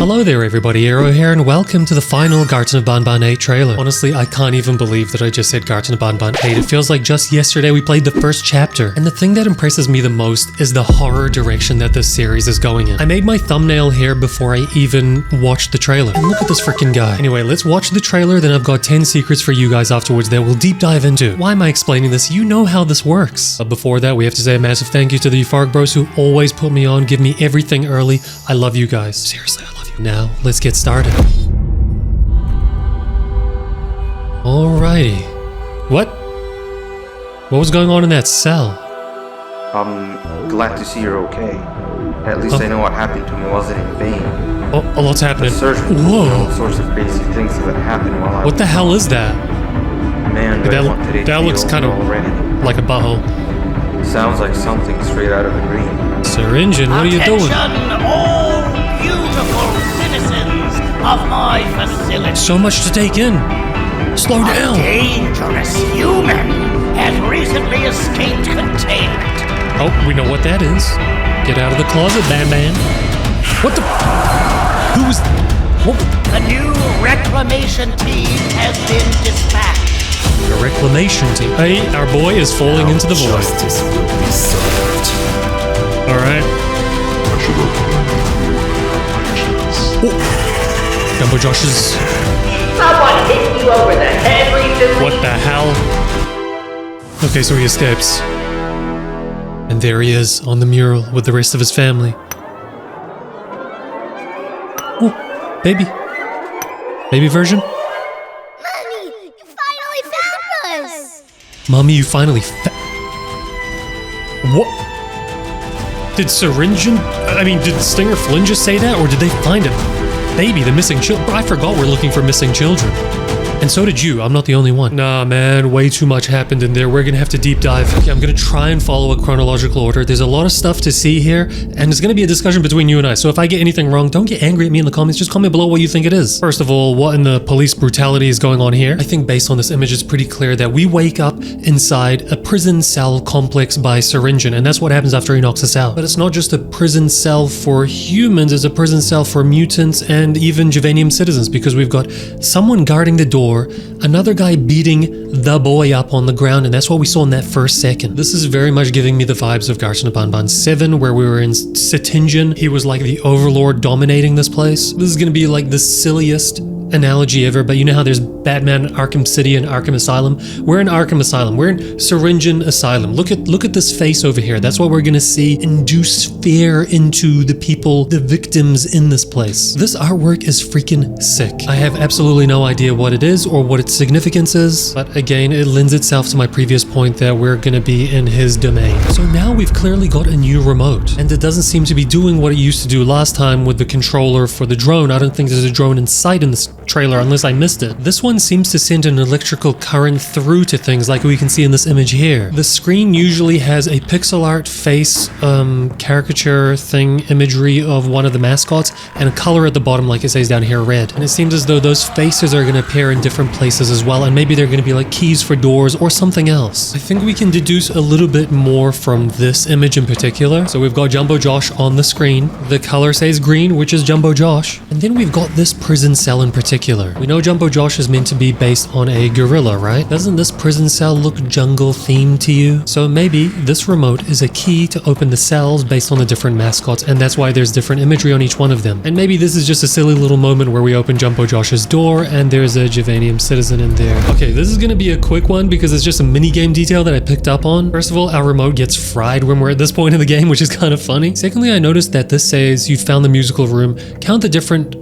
Hello there everybody, Aero here, and welcome to the final Garten of Banban 8 trailer. Honestly, I can't even believe that I just said Garten of Banban 8. It feels like just yesterday we played the first chapter. And the thing that impresses me the most is the horror direction that this series is going in. I made my thumbnail here before I even watched the trailer. And look at this freaking guy. Anyway, let's watch the trailer, then I've got 10 secrets for you guys afterwards that we'll deep dive into. Why am I explaining this? You know how this works. But before that, we have to say a massive thank you to the Farg Bros who always put me on, give me everything early. I love you guys. Seriously, I love you. Now, let's get started. Alrighty. What? What was going on in that cell? I'm glad to see you're okay. At least I know what happened to me wasn't in vain. Oh, a lot's happening. Whoa! All sorts of crazy things that happened while I What the hell is that? Man, that looks kind of like a butthole. Sounds like something straight out of the green. Syringin, what are you doing? Attention, all beautiful citizens of my facility. So much to take in. Slow down. A dangerous human has recently escaped containment. Oh, we know what that is. Get out of the closet, Banban. What the? Who's? What? The new reclamation team has been dispatched. The reclamation team. Hey, our boy is falling into the void. Justice will be served. All right. I should have learned your actions. Oh. Jumbo Josh's. Someone hit you over the head recently? What the hell? Okay, so he escapes. And there he is on the mural with the rest of his family. Oh, baby. Baby version? Mommy, you finally found us! Mommy, you finally What? Did did Stinger Flynn just say that, or did they find him? Baby, the missing children. I forgot we're looking for missing children. And so did you. I'm not the only one. Nah, man, way too much happened in there. We're gonna have to deep dive. Okay, I'm gonna try and follow a chronological order. There's a lot of stuff to see here, and it's gonna be a discussion between you and I. So if I get anything wrong, don't get angry at me in the comments. Just comment below what you think it is. First of all, what in the police brutality is going on here? I think based on this image, it's pretty clear that we wake up inside a prison cell complex by Syringin, and that's what happens after he knocks us out. But it's not just a prison cell for humans, it's a prison cell for mutants and even Javanium citizens, because we've got someone guarding the door, another guy beating the boy up on the ground, and that's what we saw in that first second. This is very much giving me the vibes of Garten of Banban 7, where we were in Sittingen. He was like the overlord dominating this place. This is gonna be like the silliest analogy ever, but you know how there's Batman Arkham City and Arkham Asylum? We're in Arkham Asylum. We're in Syringin Asylum. Look at this face over here. That's what we're gonna see induce fear into the people, the victims in this place. This artwork is freaking sick. I have absolutely no idea what it is or what its significance is, but again, it lends itself to my previous point that we're gonna be in his domain. So now we've clearly got a new remote, and it doesn't seem to be doing what it used to do last time with the controller for the drone. I don't think there's a drone in sight in this trailer unless I missed it. This one seems to send an electrical current through to things like we can see in this image here. The screen usually has a pixel art face caricature thing imagery of one of the mascots and a color at the bottom like it says down here, red. And it seems as though those faces are going to appear in different places as well, and maybe they're going to be like keys for doors or something else. I think we can deduce a little bit more from this image in particular. So we've got Jumbo Josh on the screen. The color says green, which is Jumbo Josh. And then we've got this prison cell in particular. We know Jumbo Josh is meant to be based on a gorilla, right? Doesn't this prison cell look jungle themed to you? So maybe this remote is a key to open the cells based on the different mascots, and that's why there's different imagery on each one of them. And maybe this is just a silly little moment where we open Jumbo Josh's door and there's a Javanium citizen in there. Okay, this is gonna be a quick one because it's just a mini game detail that I picked up on. First of all, our remote gets fried when we're at this point in the game, which is kind of funny. Secondly, I noticed that this says you found the musical room. Count the different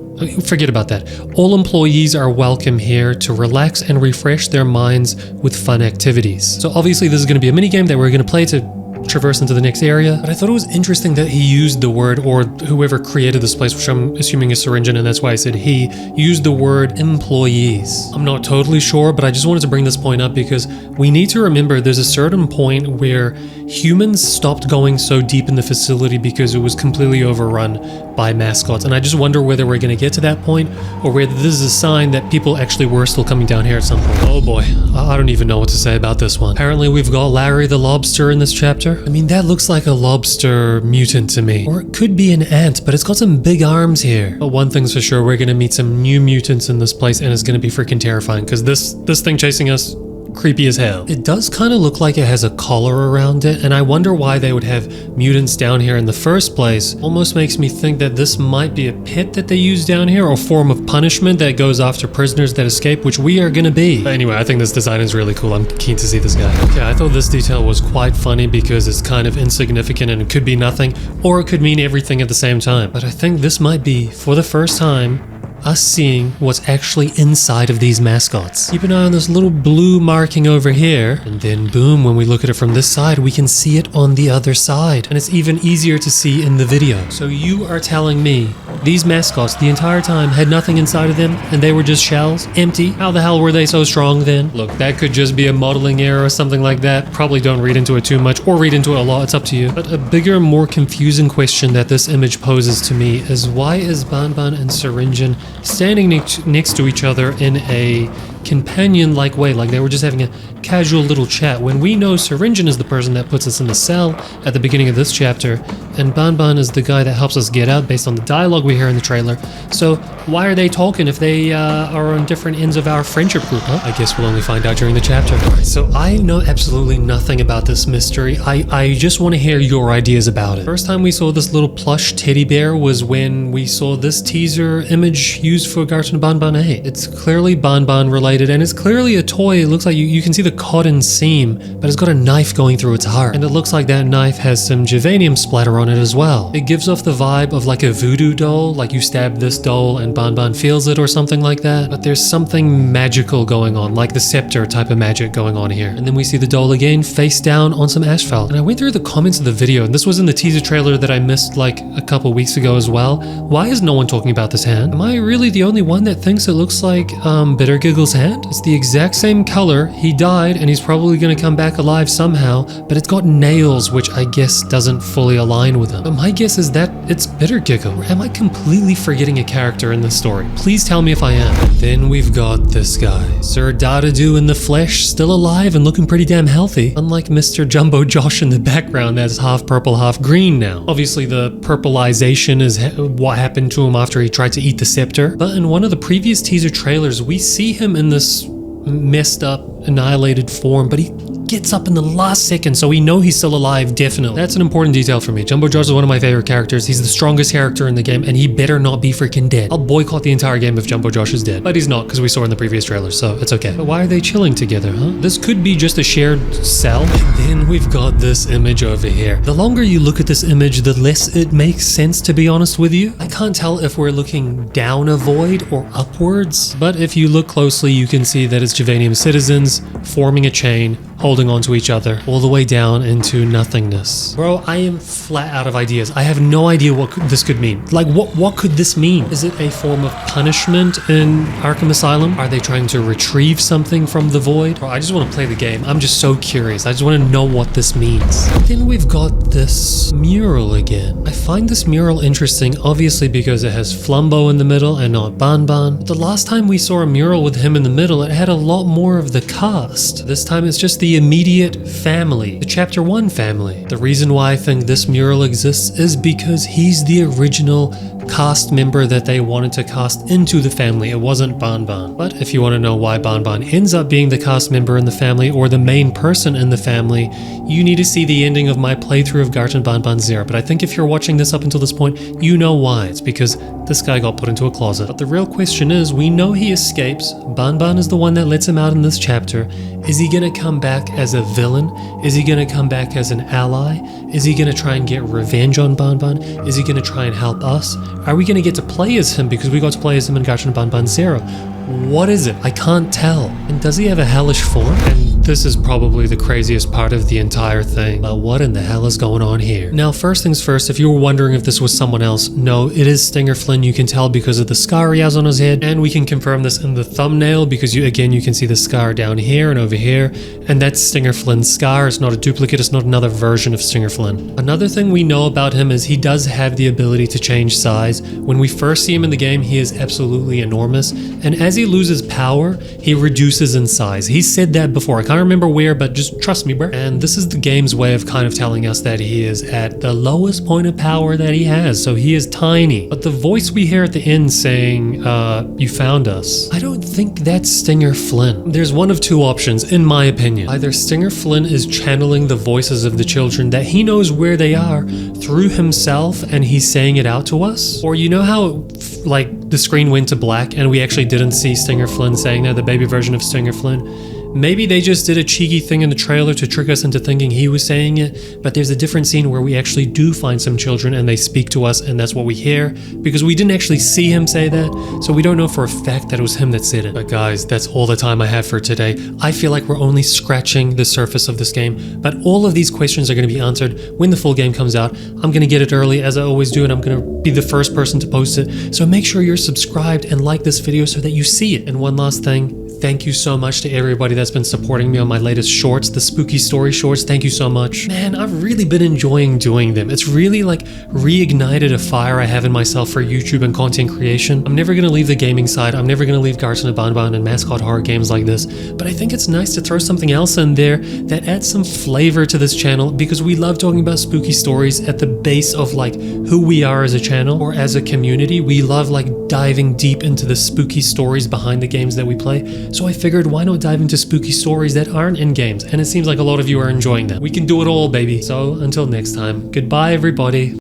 Forget about that. All employees are welcome here to relax and refresh their minds with fun activities. So obviously this is going to be a mini game that we're going to play to traverse into the next area. But I thought it was interesting that he used the word, or whoever created this place, which I'm assuming is Syringin, and that's why I said he, used the word employees. I'm not totally sure, but I just wanted to bring this point up because we need to remember there's a certain point where humans stopped going so deep in the facility because it was completely overrun by mascots. And I just wonder whether we're going to get to that point or whether this is a sign that people actually were still coming down here at some point. Oh boy, I don't even know what to say about this one. Apparently we've got Larry the Lobster in this chapter. lobster? I mean, that looks like a lobster mutant to me. Or it could be an ant, but it's got some big arms here. But one thing's for sure, we're gonna meet some new mutants in this place, and it's gonna be freaking terrifying, because this thing chasing us, creepy as hell. It does kind of look like it has a collar around it, and I wonder why they would have mutants down here in the first place. Almost makes me think that this might be a pit that they use down here, or a form of punishment that goes after prisoners that escape, which we are gonna be. But anyway, I think this design is really cool. I'm keen to see this guy. Okay, I thought this detail was quite funny because it's kind of insignificant and it could be nothing, or it could mean everything at the same time. But I think this might be, for the first time, us seeing what's actually inside of these mascots. Keep an eye on this little blue marking over here, and then boom, when we look at it from this side, we can see it on the other side. And it's even easier to see in the video. So you are telling me these mascots the entire time had nothing inside of them and they were just shells? Empty? How the hell were they so strong then? Look, that could just be a modeling error or something like that. Probably don't read into it too much, or read into it a lot, it's up to you. But a bigger, more confusing question that this image poses to me is, why is Banban and Syringin standing next to each other in a companion-like way, like they were just having a casual little chat, when we know Syringin is the person that puts us in the cell at the beginning of this chapter, and Banban is the guy that helps us get out based on the dialogue we hear in the trailer. So why are they talking if they are on different ends of our friendship group, huh? I guess we'll only find out during the chapter. Alright, so I know absolutely nothing about this mystery. I just want to hear your ideas about it. First time we saw this little plush teddy bear was when we saw this teaser image used for Garten of Banban 8. It's clearly Banban related, and it's clearly a toy. It looks like you can see the cotton seam, but it's got a knife going through its heart, and it looks like that knife has some Javanium splatter on it as well. It gives off the vibe of like a voodoo doll, like you stab this doll and Banban feels it or something like that, but there's something magical going on, like the scepter type of magic going on here. And then we see the doll again face down on some asphalt, and I went through the comments of the video, and this was in the teaser trailer that I missed like a couple weeks ago as well. Why is no one talking about this hand? Am I really the only one that thinks it looks like Bitter Giggle's hand? It's the exact same color. He died and he's probably gonna come back alive somehow, but it's got nails, which I guess doesn't fully align with him. But my guess is that it's Bitter Giggle. Or am I completely forgetting a character in this story? Please tell me if I am. And then we've got this guy, Sir Dadadoo in the flesh, still alive and looking pretty damn healthy, unlike Mr. Jumbo Josh in the background that's half purple, half green now. Obviously the purpleization is what happened to him after he tried to eat the scepter, but in one of the previous teaser trailers we see him in this messed up, annihilated form, but he gets up in the last second, so we know he's still alive, definitely. That's an important detail for me. Jumbo Josh is one of my favorite characters. He's the strongest character in the game, and he better not be freaking dead. I'll boycott the entire game if Jumbo Josh is dead. But he's not, because we saw in the previous trailer, so it's okay. But why are they chilling together, huh? This could be just a shared cell. And then we've got this image over here. The longer you look at this image, the less it makes sense, to be honest with you. I can't tell if we're looking down a void or upwards, but if you look closely, you can see that it's Javanium citizens forming a chain, holding on to each other all the way down into nothingness. Bro, I am flat out of ideas. I have no idea what this could mean. Like, what could this mean? Is it a form of punishment in Arkham Asylum? Are they trying to retrieve something from the void? Bro, I just want to play the game. I'm just so curious. I just want to know what this means. Then we've got this mural again. I find this mural interesting, obviously because it has Flumbo in the middle and not Banban. The last time we saw a mural with him in the middle, it had a lot more of the cast. This time it's just the immediate family, the chapter 1 family. The reason why I think this mural exists is because he's the original cast member that they wanted to cast into the family. It wasn't Banban. But if you want to know why Banban ends up being the cast member in the family or the main person in the family, you need to see the ending of my playthrough of Garten of Banban 0. But I think if you're watching this up until this point, you know why. It's because this guy got put into a closet. But the real question is, we know he escapes. Banban is the one that lets him out in this chapter. Is he gonna come back as a villain? Is he gonna come back as an ally? Is he gonna try and get revenge on Banban? Is he gonna try and help us? Are we gonna get to play as him because we got to play as him in Garten of Banban 0? What is it? I can't tell. And does he have a hellish form? And this is probably the craziest part of the entire thing. But what in the hell is going on here? Now, first things first, if you were wondering if this was someone else, no, it is Stinger Flynn. You can tell because of the scar he has on his head, and we can confirm this in the thumbnail because you can see the scar down here and over here, and that's Stinger Flynn's scar. It's not a duplicate, it's not another version of Stinger Flynn. Another thing we know about him is he does have the ability to change size. When we first see him in the game, he is absolutely enormous, and as he loses power, he reduces in size. He said that before. I can't remember where, but just trust me, bro. And this is the game's way of kind of telling us that he is at the lowest point of power that he has. So he is tiny. But the voice we hear at the end saying, you found us, I don't think that's Stinger Flynn. There's one of two options, in my opinion. Either Stinger Flynn is channeling the voices of the children that he knows where they are through himself and he's saying it out to us. Or you know how like the screen went to black and we actually didn't see Stinger Flynn saying that, the baby version of Stinger Flynn? Maybe they just did a cheeky thing in the trailer to trick us into thinking he was saying it, but there's a different scene where we actually do find some children and they speak to us and that's what we hear, because we didn't actually see him say that, so we don't know for a fact that it was him that said it. But guys, that's all the time I have for today. I feel like we're only scratching the surface of this game, but all of these questions are going to be answered when the full game comes out. I'm going to get it early as I always do, and I'm going to be the first person to post it, so make sure you're subscribed and like this video so that you see it. And one last thing, thank you so much to everybody that's been supporting me on my latest shorts, the spooky story shorts. Thank you so much. Man, I've really been enjoying doing them. It's really like reignited a fire I have in myself for YouTube and content creation. I'm never going to leave the gaming side. I'm never going to leave Garten of Banban and mascot horror games like this. But I think it's nice to throw something else in there that adds some flavor to this channel, because we love talking about spooky stories at the base of like who we are as a channel or as a community. We love like diving deep into the spooky stories behind the games that we play. So I figured, why not dive into spooky stories that aren't in games? And it seems like a lot of you are enjoying that. We can do it all, baby. So until next time, goodbye everybody.